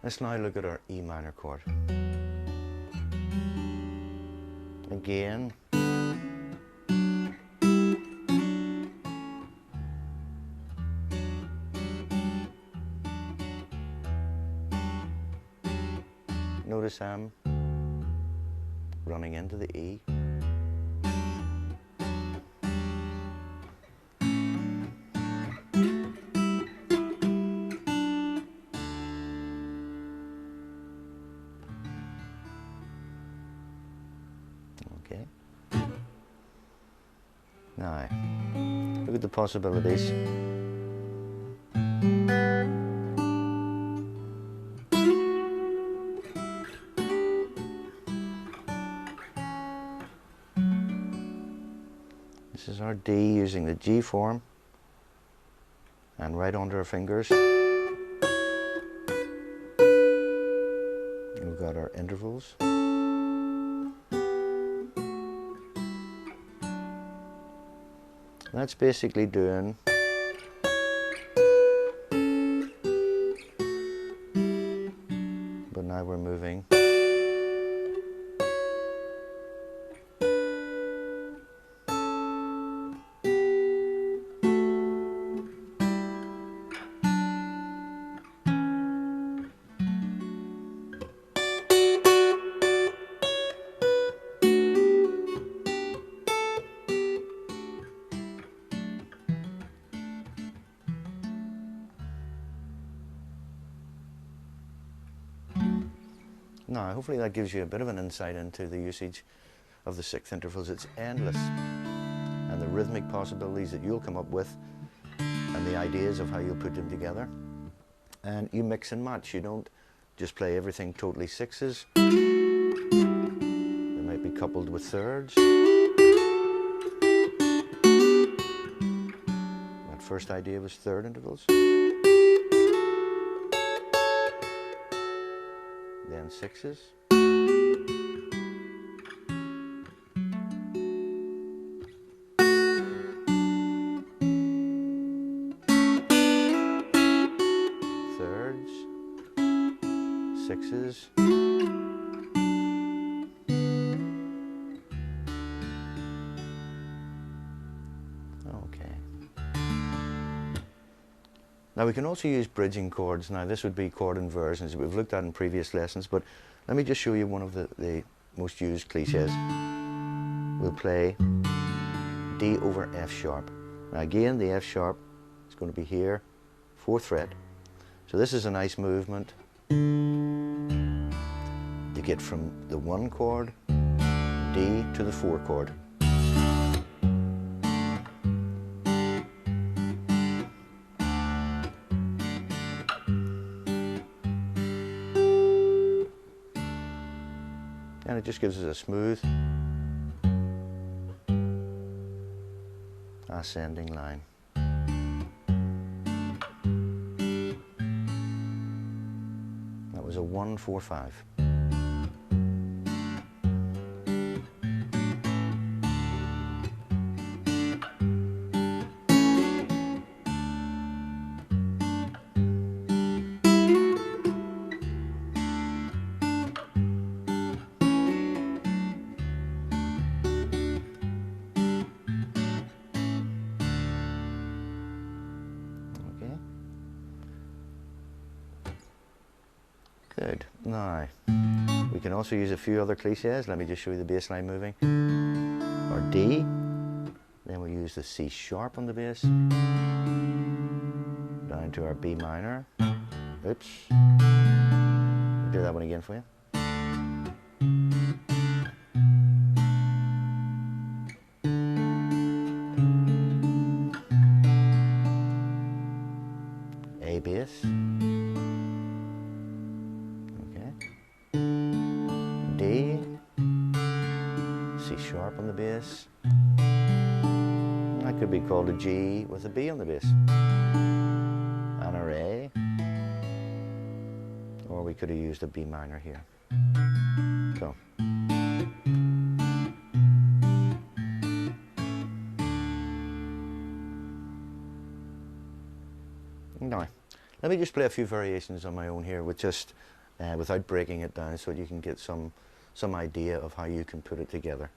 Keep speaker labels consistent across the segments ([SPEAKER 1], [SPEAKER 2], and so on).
[SPEAKER 1] Let's now look at our E minor chord. Again, notice I'm running into the E. Okay. Now, look at the possibilities. This is our D using the G form, and right under our fingers we've got our intervals. That's basically doing but now we're moving now. Hopefully that gives you a bit of an insight into the usage of the sixth intervals. It's endless, and the rhythmic possibilities that you'll come up with and the ideas of how you'll put them together. And you mix and match. You don't just play everything totally sixes. They might be coupled with thirds. That first idea was third intervals. Then sixes. Thirds. Sixes. Okay. Now we can also use bridging chords. Now this would be chord inversions that we've looked at in previous lessons, but let me just show you one of the most used cliches. We'll play D over F sharp. Now again, the F sharp is going to be here, 4th fret. So this is a nice movement to get from the 1 chord, D, to the 4 chord. And it just gives us a smooth ascending line. That was a 1-4-5. Good. Now, we can also use a few other cliches. Let me just show you the bass line moving. Our D, then we use the C sharp on the bass, down to our B minor. Oops. I'll do that one again for you. A bass. D, C sharp on the bass. That could be called a G with a B on the bass. And our A. Or we could have used a B minor here. So. Now, Let me just play a few variations on my own here with just without breaking it down, so that you can get some idea of how you can put it together.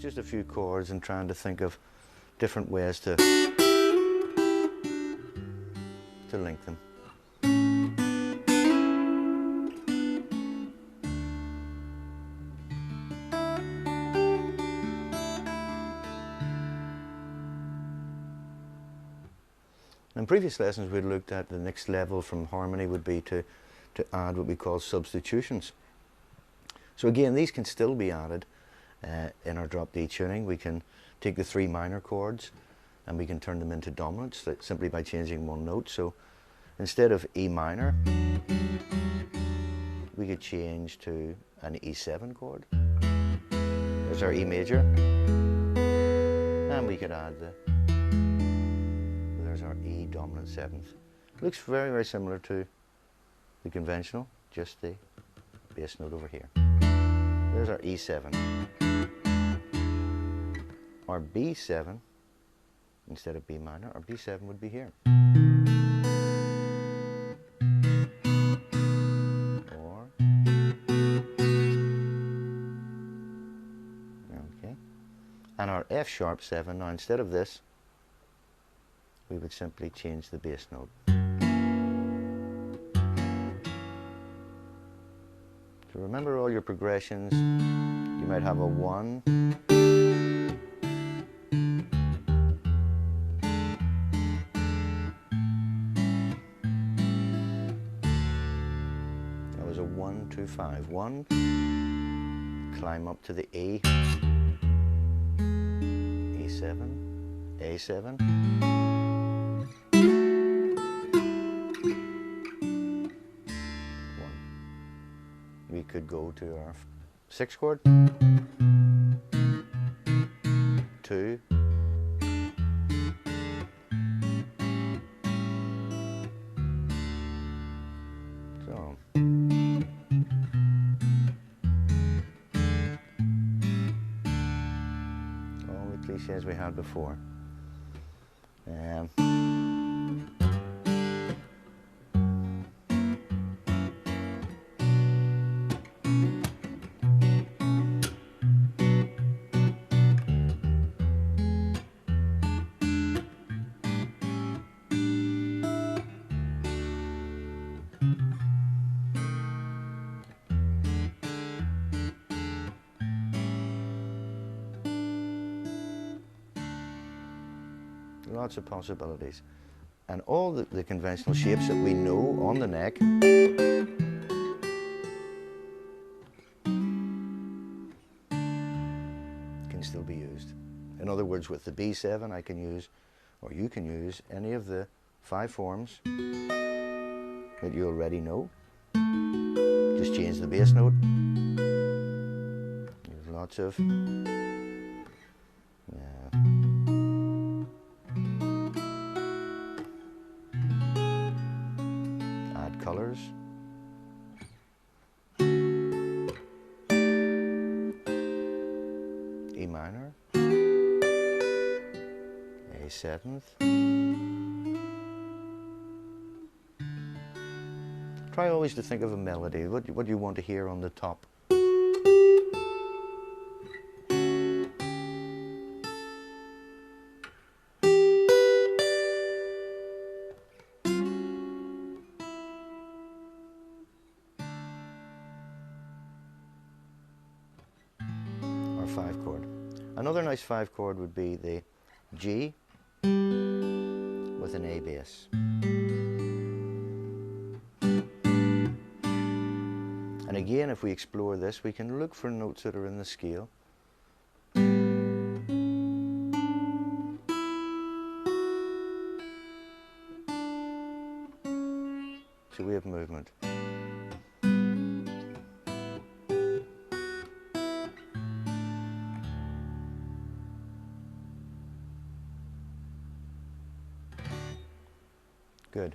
[SPEAKER 1] Just a few chords and trying to think of different ways to link them. In previous lessons we looked at the next level from harmony would be to add what we call substitutions. So again, these can still be added in our drop D tuning. We can take the 3 minor chords and we can turn them into dominants simply by changing one note. So instead of E minor, we could change to an E7 chord. There's our E major, and we could add there's our E dominant 7th. Looks very, very similar to the conventional, just the bass note over here. There's our E7. Our B7, instead of B minor, our B7 would be here. Or, okay. And our F sharp 7, now instead of this, we would simply change the bass note. So remember all your progressions. You might have a 1, that was a 1, 2, 5, 1, climb up to the A, E7, A7, 1. We could go to our 6th chord, 2, so all the cliches we had before. Lots of possibilities. And all the conventional shapes that we know on the neck can still be used. In other words, with the B7 I can use, or you can use, any of the 5 forms that you already know. Just change the bass note. There's lots of colors. E minor, A7th. Try always to think of a melody. What do you want to hear on the top? Our 5 chord. Another nice 5 chord would be the G with an A bass. And again, if we explore this, we can look for notes that are in the scale. So we have movement. Good.